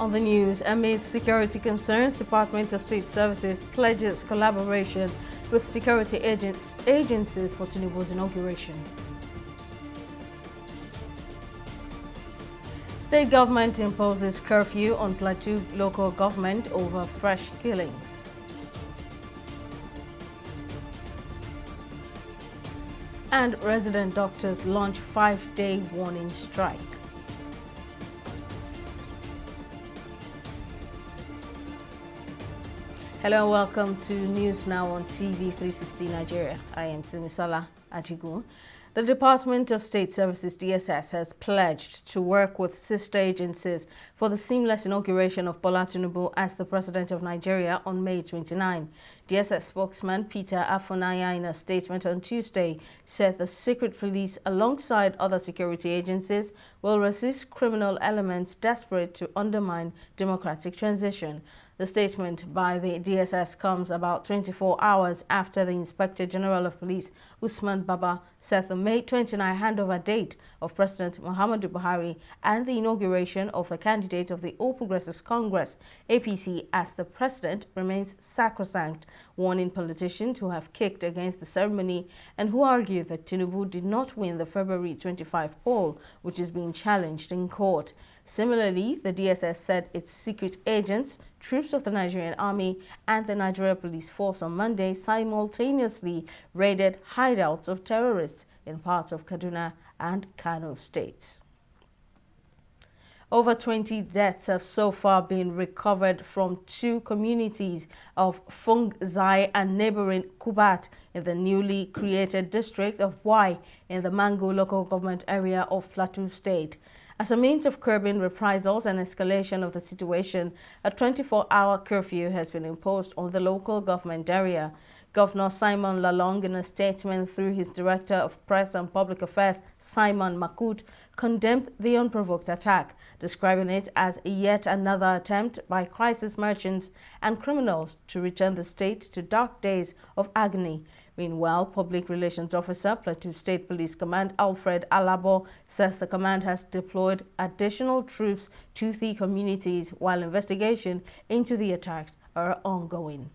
On the news, amid security concerns, Department of State Services pledges collaboration with security agencies for Tinubu's inauguration. State government imposes curfew on Plateau local government over fresh killings. And resident doctors launch 5-day warning strike. Hello and welcome to News Now on TV 360 Nigeria. I am Simisala Ajigun. The Department of State Services DSS has pledged to work with sister agencies for the seamless inauguration of Bola Tinubu as the President of Nigeria on May 29. DSS spokesman Peter Afunaya, in a statement on Tuesday, said the secret police, alongside other security agencies, will resist criminal elements desperate to undermine democratic transition. The statement by the DSS comes about 24 hours after the Inspector General of Police, Usman Baba, set the May 29 handover date of President Muhammadu Buhari and the inauguration of the candidate of the All Progressives Congress, APC, as the president remains sacrosanct, warning politicians who have kicked against the ceremony and who argue that Tinubu did not win the February 25 poll, which is being challenged in court. Similarly, the DSS said its secret agents, troops of the Nigerian Army and the Nigeria Police Force on Monday simultaneously raided hideouts of terrorists in parts of Kaduna and Kano states. Over 20 deaths have so far been recovered from two communities of Fungzai and neighboring Kubat in the newly created district of Wai in the Mango local government area of Plateau State. As a means of curbing reprisals and escalation of the situation, a 24-hour curfew has been imposed on the local government area. Governor Simon Lalong, in a statement through his Director of Press and Public Affairs, Simon Makut, condemned the unprovoked attack, describing it as yet another attempt by crisis merchants and criminals to return the state to dark days of agony. Meanwhile, Public Relations Officer, Plateau State Police Command Alfred Alabo, says the command has deployed additional troops to the communities while investigation into the attacks are ongoing.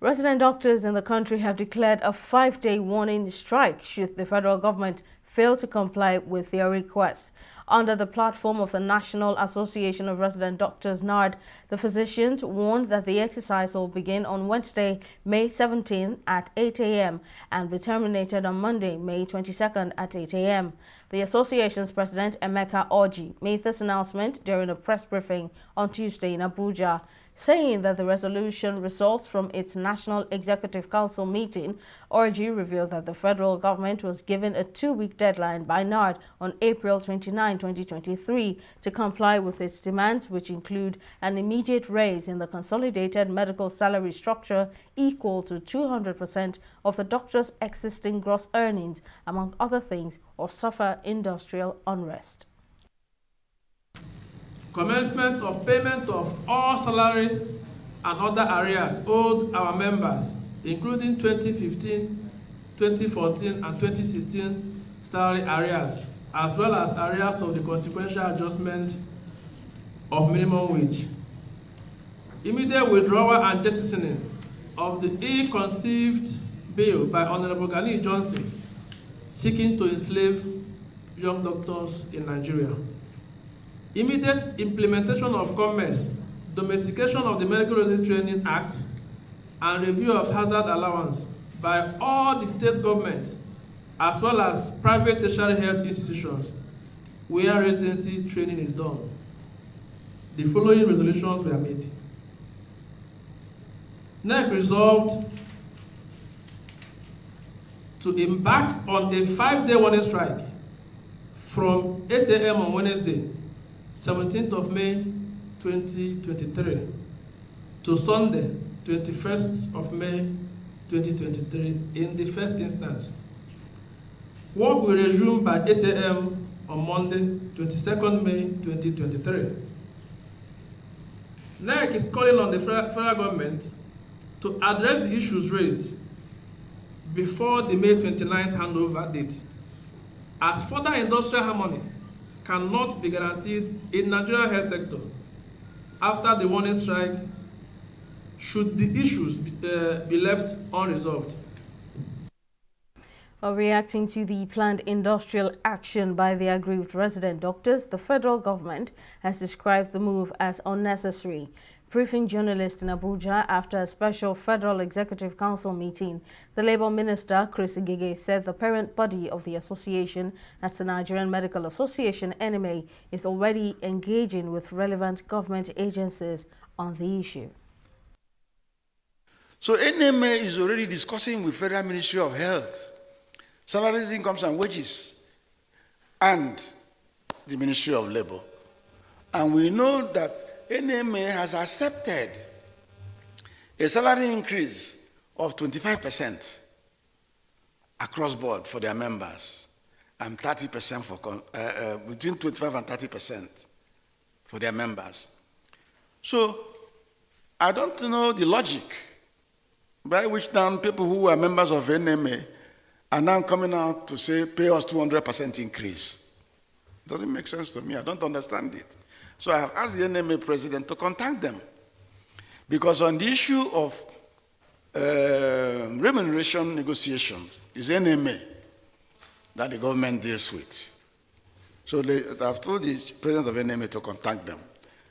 Resident doctors in the country have declared a 5-day warning strike should the federal government fail to comply with their request. Under the platform of the National Association of Resident Doctors, NARD, the physicians warned that the exercise will begin on Wednesday, May 17 at 8 a.m. and be terminated on Monday, May 22nd at 8 a.m. The association's president, Emeka Orji, made this announcement during a press briefing on Tuesday in Abuja, saying that the resolution results from its National Executive Council meeting. Orji revealed that the federal government was given a 2-week deadline by NARD on April 29, 2023 to comply with its demands, which include an immediate raise in the consolidated medical salary structure equal to 200% of the doctor's existing gross earnings, among other things, or suffer industrial unrest. Commencement of payment of all salary and other arrears owed our members, including 2015, 2014, and 2016 salary arrears, as well as arrears of the consequential adjustment of minimum wage. Immediate withdrawal and jettisoning of the ill-conceived bill by Honorable Gani Johnson seeking to enslave young doctors in Nigeria. Immediate implementation of commerce, domestication of the Medical Residence Training Act, and review of hazard allowance by all the state governments, as well as private tertiary health institutions where residency training is done. The following resolutions were made. NEC resolved to embark on a 5-day warning strike from 8 a.m. on Wednesday, 17th of May 2023 to Sunday, 21st of May 2023 in the first instance. Work will resume by 8 a.m. on Monday, 22nd May 2023. NEC is calling on the federal government to address the issues raised before the May 29th handover date, as further industrial harmony cannot be guaranteed in Nigerian health sector after the warning strike should the issues be left unresolved. Reacting to the planned industrial action by the aggrieved resident doctors, the federal government has described the move as unnecessary. Briefing journalists in Abuja after a special Federal Executive Council meeting, the Labour Minister, Chris Igige, said the parent body of the association, as the Nigerian Medical Association, NMA, is already engaging with relevant government agencies on the issue. So NMA is already discussing with Federal Ministry of Health, Salaries, Incomes and Wages, and the Ministry of Labor. And we know that NMA has accepted a salary increase of 25% across board for their members, and 30% for between 25 and 30% for their members. So I don't know the logic by which now people who are members of NMA are now coming out to say, pay us 200% increase. Doesn't make sense to me. I don't understand it. So I have asked the NMA president to contact them. Because on the issue of remuneration negotiations, it's NMA that the government deals with. So I've told the president of NMA to contact them.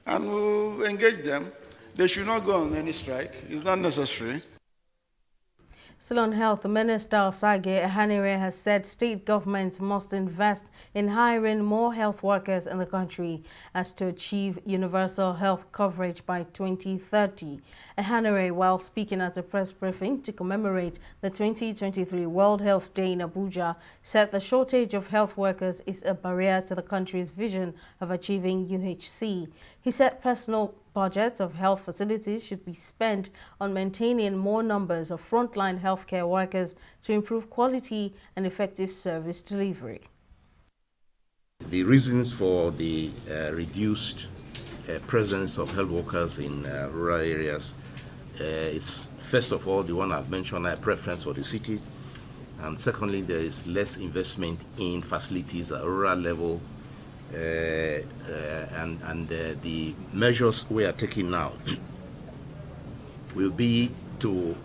And we'll engage them. They should not go on any strike. It's not necessary. Still on health, the Minister Osage Ehanire has said state governments must invest in hiring more health workers in the country as to achieve universal health coverage by 2030. Ehanire, while speaking at a press briefing to commemorate the 2023 World Health Day in Abuja, said the shortage of health workers is a barrier to the country's vision of achieving UHC. He said personal budgets of health facilities should be spent on maintaining more numbers of frontline healthcare workers to improve quality and effective service delivery. The reasons for the reduced presence of health workers in rural areas is, first of all, the one I've mentioned, a preference for the city, and secondly, there is less investment in facilities at rural level. And the measures we are taking now will be to,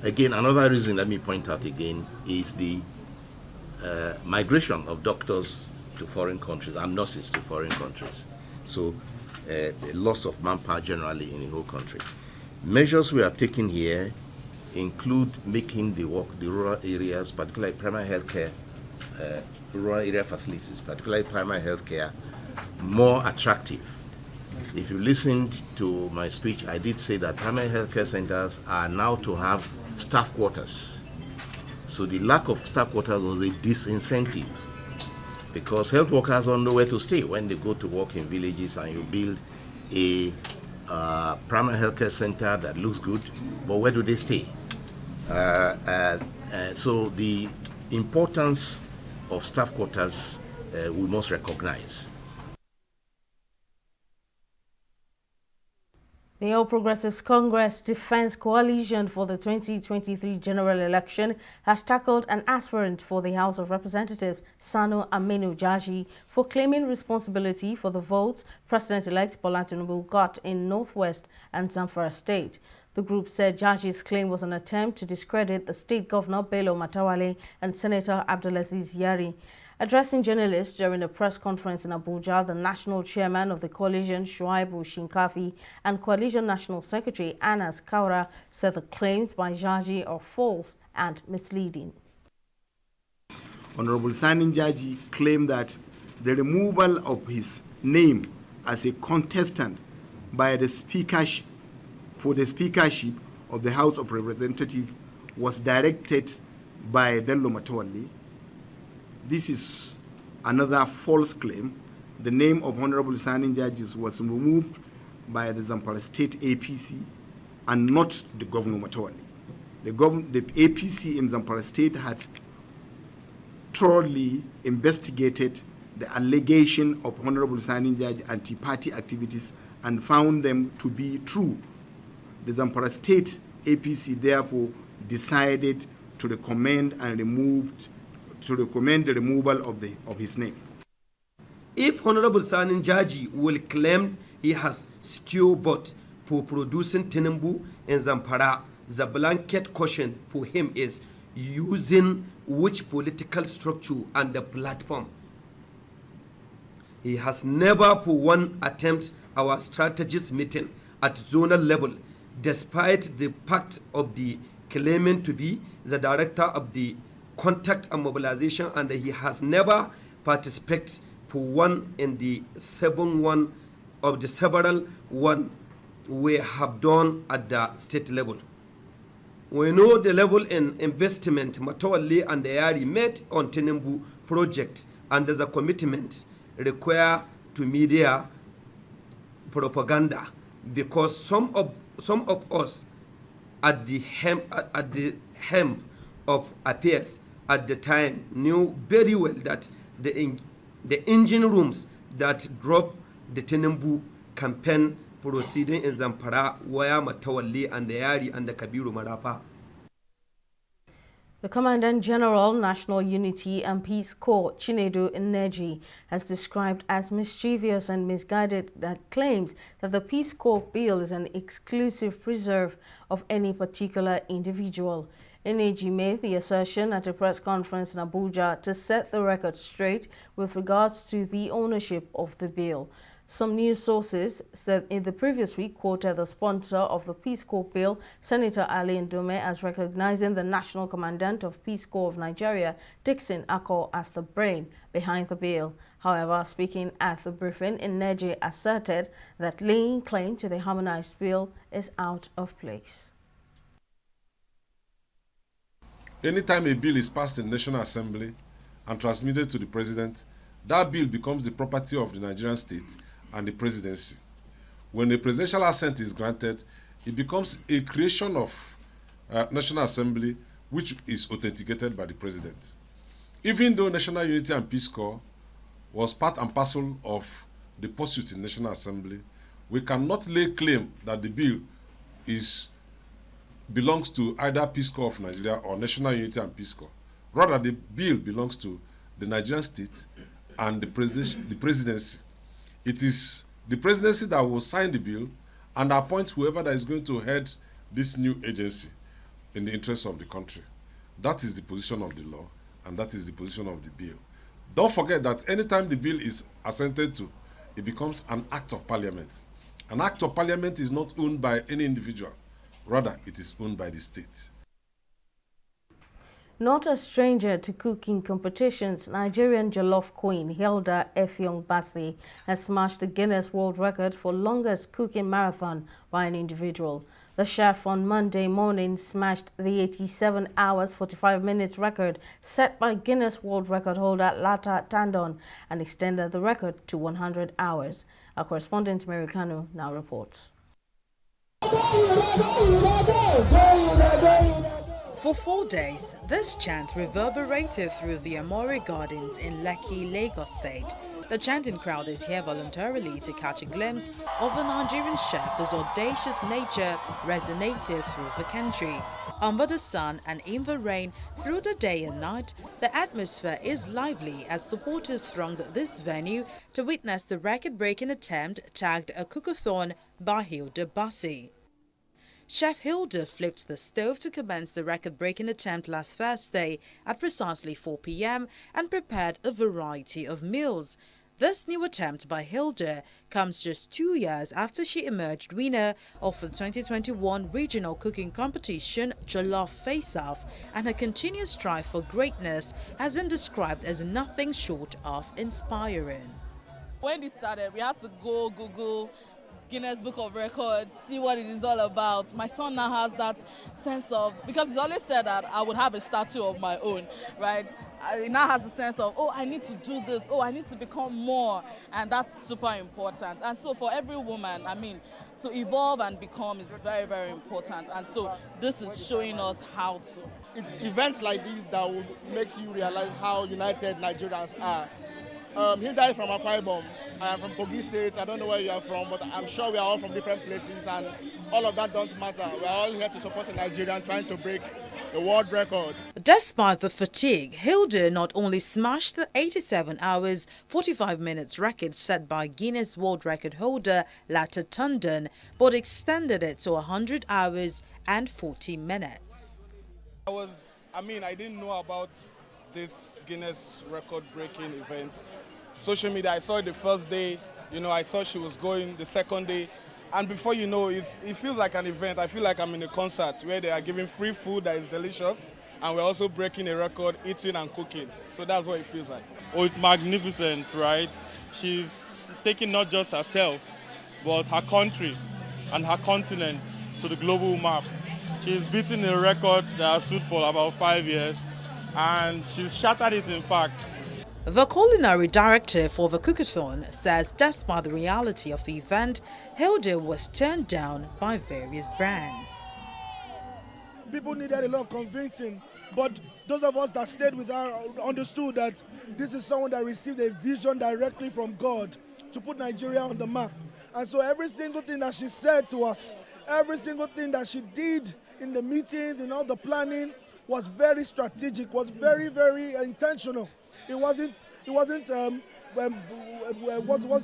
again, another reason, let me point out again, is the migration of doctors to foreign countries and nurses to foreign countries. So the loss of manpower generally in the whole country. Measures we are taking here include making the rural areas, particularly primary health care, rural area facilities, particularly primary health care, more attractive. If you listened to my speech, I did say that primary health care centers are now to have staff quarters. So the lack of staff quarters was a disincentive because health workers don't know where to stay when they go to work in villages, and you build a primary health care center that looks good, but where do they stay? So the importance of staff quarters we must recognize. The All Progressives Congress Defense Coalition for the 2023 general election has tackled an aspirant for the House of Representatives, Sano Aminu Jaji, for claiming responsibility for the votes President-elect Bola Tinubu got in Northwest and Zamfara State. The group said Jaji's claim was an attempt to discredit the state governor Bello Matawale and Senator Abdulaziz Yari. Addressing journalists during a press conference in Abuja, the national chairman of the coalition, Shuaibu Shinkafi, and coalition national secretary, Anas Kaura, said the claims by Jaji are false and misleading. Honorable Sani Jaji claimed that the removal of his name as a contestant by the speakership for the speakership of the House of Representatives was directed by Bello Matawale. This is another false claim. The name of Honorable Sani Jaji was removed by the Zamfara State APC and not the Governor Matawale. The APC in Zamfara State had thoroughly investigated the allegation of Honorable Sani Jaji anti-party activities and found them to be true. The Zamfara State APC therefore decided to recommend the removal of his name. If Honorable Sanin Jaji will claim he has secure vote for producing Tinubu in Zamfara, the blanket caution for him is using which political structure and the platform. He has never for one attempt our strategist meeting at zonal level, despite the fact of the claiming to be the director of the contact and mobilization, and he has never participated for one in the several one we have done at the state level. We know the level in investment Matawali and the Yari made on Tinubu project and the commitment required to media propaganda, because some of us at the helm of affairs at the time knew very well that the engine rooms that drove the Tinubu campaign proceeding in Zamfara were Matawali and the Yari and the Kabiru Marafa. The Commandant General, National Unity and Peace Corps, Chinedu Nneji, has described as mischievous and misguided that claims that the Peace Corps bill is an exclusive preserve of any particular individual. Nneji made the assertion at a press conference in Abuja to set the record straight with regards to the ownership of the bill. Some news sources said in the previous week quoted the sponsor of the Peace Corps bill, Senator Ali Ndume, as recognizing the National Commandant of Peace Corps of Nigeria, Dixon Akol, as the brain behind the bill. However, speaking at the briefing, Nneji asserted that laying claim to the harmonized bill is out of place. Anytime a bill is passed in National Assembly and transmitted to the President, that bill becomes the property of the Nigerian state and the presidency. When a presidential assent is granted, it becomes a creation of National Assembly, which is authenticated by the President. Even though National Unity and Peace Corps was part and parcel of the pursuit in National Assembly, we cannot lay claim that the bill belongs to either Peace Corps of Nigeria or National Unity and Peace Corps. Rather, the bill belongs to the Nigerian state and the presidency. It is the presidency that will sign the bill and appoint whoever that is going to head this new agency in the interest of the country. That is the position of the law, and that is the position of the bill. Don't forget that anytime the bill is assented to, it becomes an act of parliament. An act of parliament is not owned by any individual. Rather, it is owned by the state. Not a stranger to cooking competitions, Nigerian jollof queen Hilda Effiong Basi has smashed the Guinness World Record for longest cooking marathon by an individual. The chef on Monday morning smashed the 87 hours 45 minutes record set by Guinness World Record holder Lata Tandon and extended the record to 100 hours. Our correspondent Mary Kanu now reports. For 4 days, this chant reverberated through the Amore Gardens in Lekki, Lagos State. The chanting crowd is here voluntarily to catch a glimpse of the Nigerian chef whose audacious nature resonated through the country. Under the sun and in the rain, through the day and night, the atmosphere is lively as supporters thronged this venue to witness the record-breaking attempt tagged a cookathon by Hilda Basi. Chef Hilda flipped the stove to commence the record-breaking attempt last Thursday at precisely 4 p.m. and prepared a variety of meals. This new attempt by Hilda comes just 2 years after she emerged winner of the 2021 regional cooking competition Jollof Face-Off, and her continued strive for greatness has been described as nothing short of inspiring. When this started, we had to go Google Guinness Book of Records, see what it is all about. My son now has that sense of, because he's always said that I would have a statue of my own, right? He now has the sense of, oh, I need to do this, oh, I need to become more, and that's super important. And so for every woman, I mean, to evolve and become is very, very important. And so this is showing us how to. It's events like these that will make you realize how united Nigerians are. Hilda is from Akwa Ibom. I am from Kogi State. I don't know where you are from, but I'm sure we are all from different places, and all of that doesn't matter. We are all here to support the Nigerian, trying to break the world record. Despite the fatigue, Hilda not only smashed the 87 hours 45 minutes record set by Guinness World Record holder Lata Tundon, but extended it to 100 hours and 40 minutes. I didn't know about this Guinness record-breaking event. Social media, I saw it the first day, I saw she was going the second day. And before you know, it feels like an event. I feel like I'm in a concert where they are giving free food that is delicious, and we're also breaking a record, eating and cooking. So that's what it feels like. Oh, it's magnificent, right? She's taking not just herself, but her country and her continent to the global map. She's beaten a record that has stood for about 5 years, and she's shattered it, in fact. The culinary director for the cookathon says despite the reality of the event, Hilda was turned down by various brands. People needed a lot of convincing, but those of us that stayed with her understood that this is someone that received a vision directly from God to put Nigeria on the map. And so every single thing that she said to us, every single thing that she did in the meetings, in all the planning, was very strategic, was very, very intentional. It wasn't what's it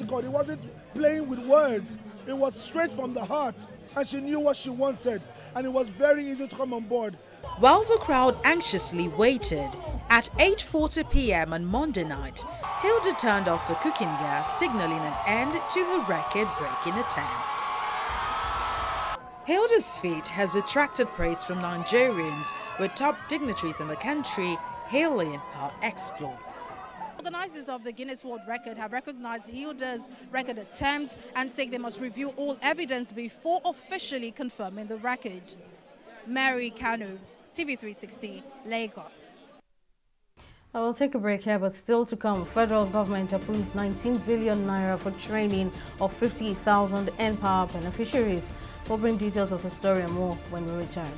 called? It wasn't playing with words. It was straight from the heart, and she knew what she wanted, and it was very easy to come on board. While the crowd anxiously waited, at 8:40 p.m. on Monday night, Hilda turned off the cooking gas, signaling an end to her record-breaking attempt. Hilda's feat has attracted praise from Nigerians, with top dignitaries in the country hailing her exploits. Organizers of the Guinness World Record have recognized Hilda's record attempt and say they must review all evidence before officially confirming the record. Mary Kanu, TV360, Lagos. I will take a break here, but still to come, federal government approves 19 billion naira for training of 50,000 N-Power beneficiaries. We'll bring details of the story and more when we return.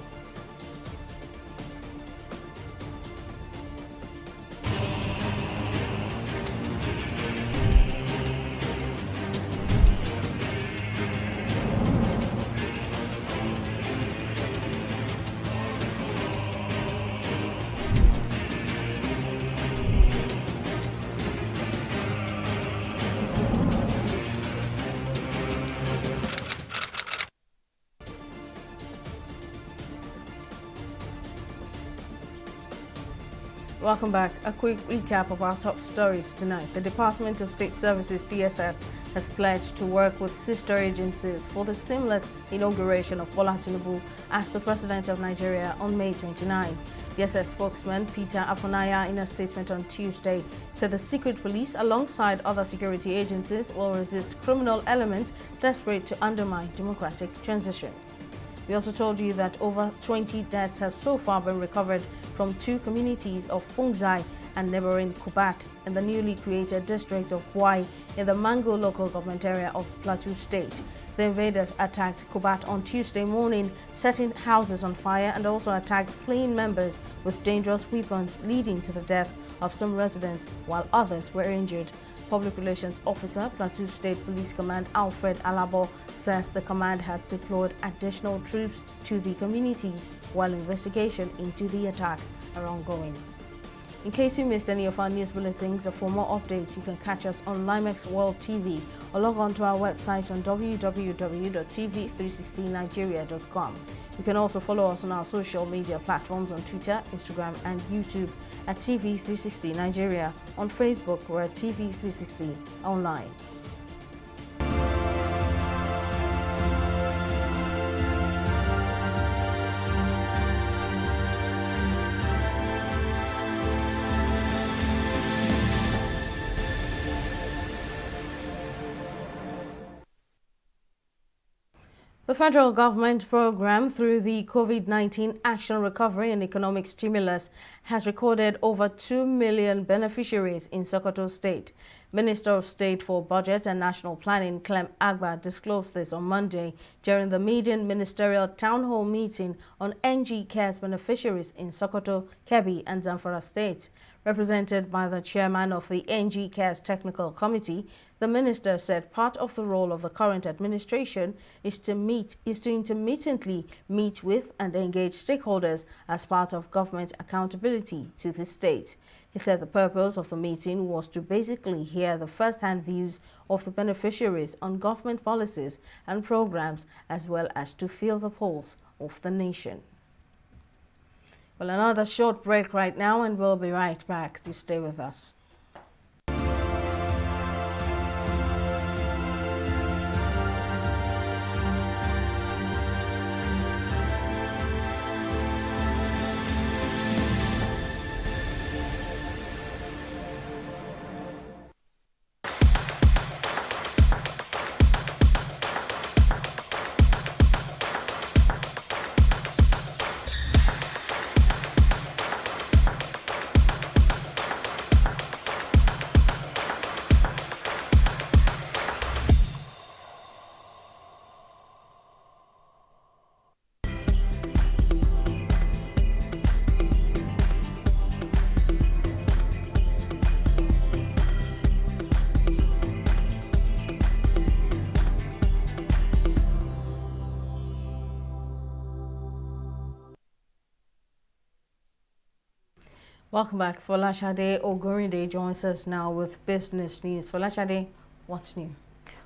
Welcome back. A quick recap of our top stories tonight. The Department of State Services, DSS, has pledged to work with sister agencies for the seamless inauguration of Bola Tinubu as the President of Nigeria on May 29. DSS spokesman Peter Afunaya, in a statement on Tuesday, said the secret police, alongside other security agencies, will resist criminal elements desperate to undermine democratic transition. We also told you that over 20 deaths have so far been recovered from two communities of Fungzai and neighboring Kubat in the newly created district of Bwai in the Mango local government area of Plateau State. The invaders attacked Kubat on Tuesday morning, setting houses on fire, and also attacked fleeing members with dangerous weapons, leading to the death of some residents while others were injured. Public Relations Officer, Plateau State Police Command Alfred Alabo, says the command has deployed additional troops to the communities while investigation into the attacks are ongoing. In case you missed any of our news bulletins, or for more updates, you can catch us on Limex World TV or log on to our website on www.tv360nigeria.com. You can also follow us on our social media platforms on Twitter, Instagram and YouTube at TV360 Nigeria. On Facebook, we're at TV360 Online. The federal government program through the COVID-19 Action Recovery and Economic Stimulus has recorded over 2 million beneficiaries in Sokoto State. Minister of State for Budget and National Planning Clem Agba disclosed this on Monday during the median ministerial town hall meeting on NG Cares beneficiaries in Sokoto, Kebbi and Zamfara states. Represented by the chairman of the NG Cares Technical Committee, The minister said part of the role of the current administration is to intermittently meet with and engage stakeholders as part of government accountability to the state. He said the purpose of the meeting was to basically hear the first-hand views of the beneficiaries on government policies and programs, as well as to feel the pulse of the nation. Well, another short break right now, and we'll be right back. To stay with us. Welcome back. Folashade Ogorinde joins us now with business news. Folashade, what's new?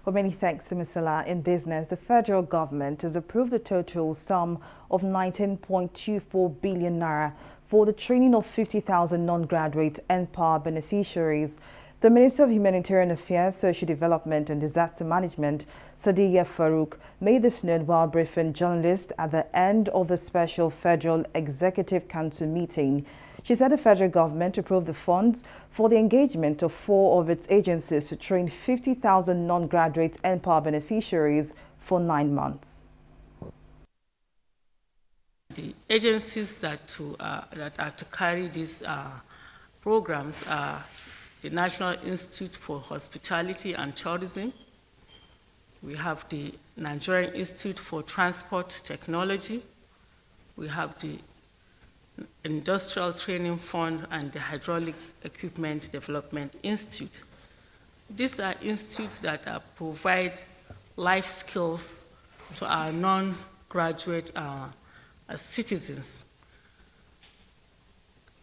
Well, many thanks, Simisala. In business, the federal government has approved a total sum of 19.24 billion naira for the training of 50,000 non-graduate NPAR beneficiaries. The Minister of Humanitarian Affairs, Social Development and Disaster Management, Sadiya Farouk, made this known while briefing journalists at the end of the special Federal Executive Council meeting. She said the federal government approved the funds for the engagement of 4 of its agencies to train 50,000 non-graduate NPAR beneficiaries for 9 months. The agencies that are to carry these programs are the National Institute for Hospitality and Tourism. We have the Nigerian Institute for Transport Technology. We have the Industrial Training Fund and the Hydraulic Equipment Development Institute. These are institutes that provide life skills to our non-graduate citizens.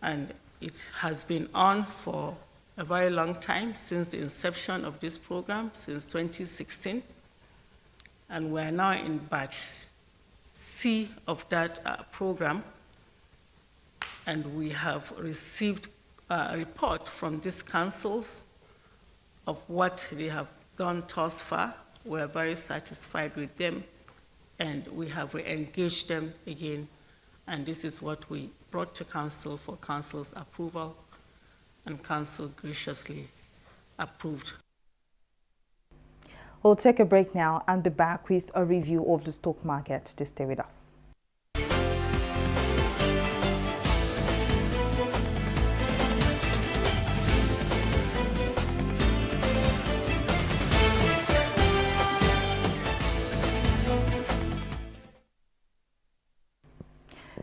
And it has been on for a very long time, since the inception of this program, since 2016. And we're now in batch C of that program. And we have received a report from these councils of what they have done thus far. We're very satisfied with them, and we have re-engaged them again. And this is what we brought to council for council's approval, and council graciously approved. We'll take a break now and be back with a review of the stock market. To stay with us.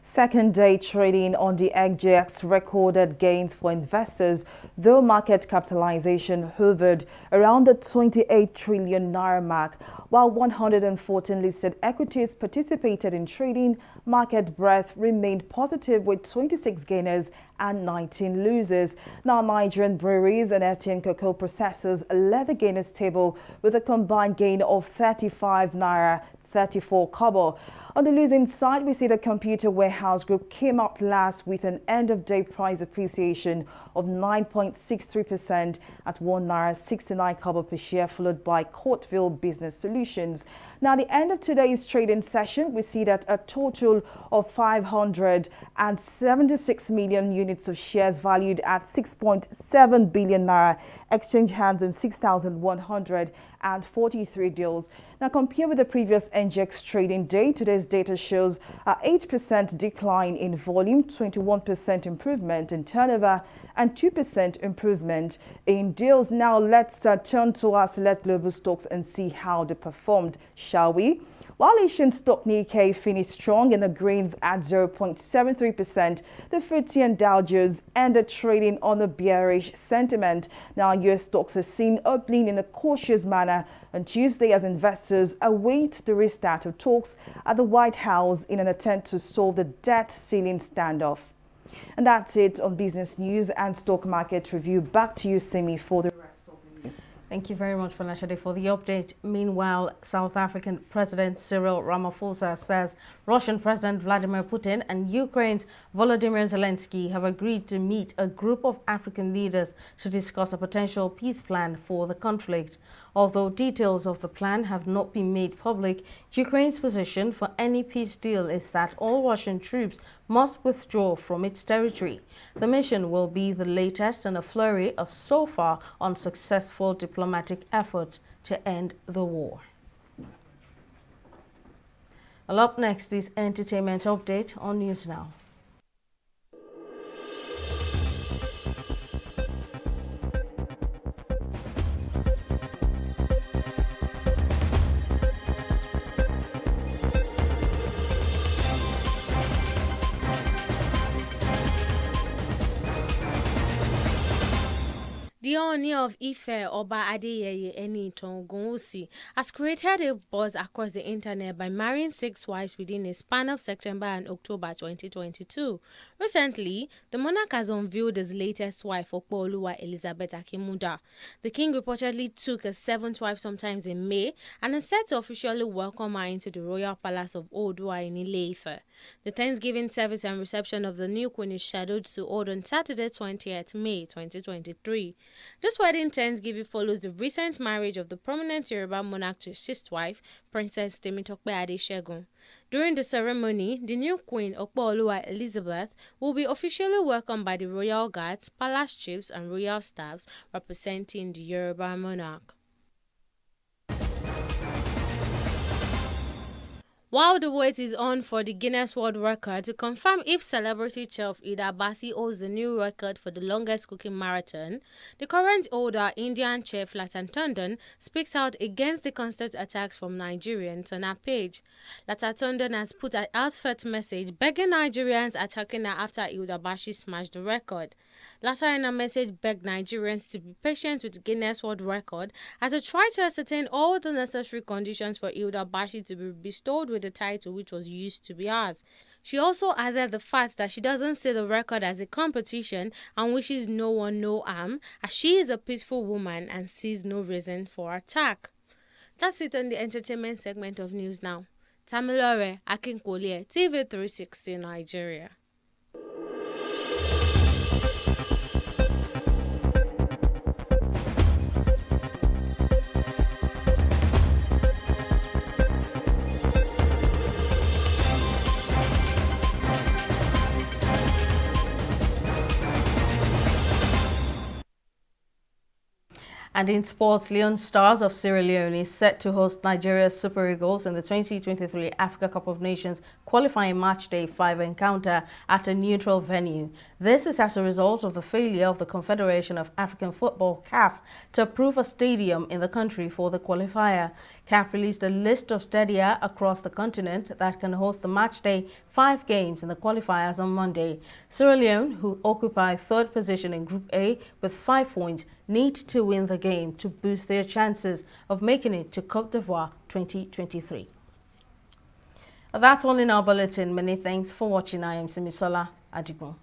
Second day trading on the XJX recorded gains for investors, though market capitalization hovered around the 28 trillion naira mark. While 114 listed equities participated in trading, market breadth remained positive with 26 gainers and 19 losers. Now, Nigerian breweries and Etienne cocoa processors led the gainers table with a combined gain of 35 naira 34 kobo. On the losing side, we see the Computer Warehouse Group came out last with an end-of-day price appreciation of 9.63% at 1 naira 69 kobo per share, followed by Courtville Business Solutions. Now, at the end of today's trading session, we see that a total of 576 million units of shares valued at 6.7 billion naira exchange hands in 6,143 deals. Now, compared with the previous NGX trading day, today's data shows an 8% decline in volume, 21% improvement in turnover, and 2% improvement in deals. Now, let's turn to our select global stocks and see how they performed, shall we? While Asian stock Nikkei finished strong in the greens at 0.73%, the FTSE and Dow Jones ended trading on a bearish sentiment. Now, U.S. stocks are seen opening in a cautious manner on Tuesday as investors await the restart of talks at the White House in an attempt to solve the debt ceiling standoff. And that's it on business news and stock market review. Back to you, Simi, for the rest of the news. Thank you very much, Falashade, for the update. Meanwhile, South African President Cyril Ramaphosa says Russian President Vladimir Putin and Ukraine's Volodymyr Zelensky have agreed to meet a group of African leaders to discuss a potential peace plan for the conflict. Although details of the plan have not been made public, Ukraine's position for any peace deal is that all Russian troops must withdraw from its territory. The mission will be the latest in a flurry of so far unsuccessful diplomatic efforts to end the war. Well, up next is entertainment update on News Now. The Ooni of Ife, Oba Adeyeye Enitan Ogunwusi, has created a buzz across the internet by marrying 6 wives within a span of September and October 2022. Recently, the monarch has unveiled his latest wife, Opeoluwa Elizabeth Akinmuda. The king reportedly took a 7th wife sometime in May and is set to officially welcome her into the royal palace of Oodua in Ile-Ife. The Thanksgiving service and reception of the new queen is scheduled to hold on Saturday, 20th May 2023. This wedding Thanksgiving follows the recent marriage of the prominent Yoruba monarch to his 6th wife, Princess Temitope Adesegun. During the ceremony, the new queen, Opeoluwa Elizabeth, will be officially welcomed by the royal guards, palace chiefs, and royal staffs representing the Yoruba monarch. While the wait is on for the Guinness World Record to confirm if celebrity chef Ida Basi holds the new record for the longest cooking marathon, the current holder, Indian chef Latan Tondon, speaks out against the constant attacks from Nigerians on her page. Latan Tondon has put an heartfelt message begging Nigerians attacking her after Ida Basi smashed the record. Latan in a message begged Nigerians to be patient with the Guinness World Record as they try to ascertain all the necessary conditions for Ida Basi to be bestowed with the title which was used to be ours. She also added the fact that she doesn't see the record as a competition and wishes no one no harm, as she is a peaceful woman and sees no reason for attack. That's it on the entertainment segment of News Now. Tamilore Akinkolie, TV 360 Nigeria. And in sports, Leon Stars of Sierra Leone is set to host Nigeria's Super Eagles in the 2023 Africa Cup of Nations qualifying match day 5 encounter at a neutral venue. This is as a result of the failure of the Confederation of African Football, CAF, to approve a stadium in the country for the qualifier. CAF released a list of stadia across the continent that can host the match day 5 games in the qualifiers on Monday. Sierra Leone, who occupy 3rd position in Group A with 5 points, need to win the game to boost their chances of making it to Côte d'Ivoire 2023. That's all in our bulletin. Many thanks for watching. I am Simisola Adigun.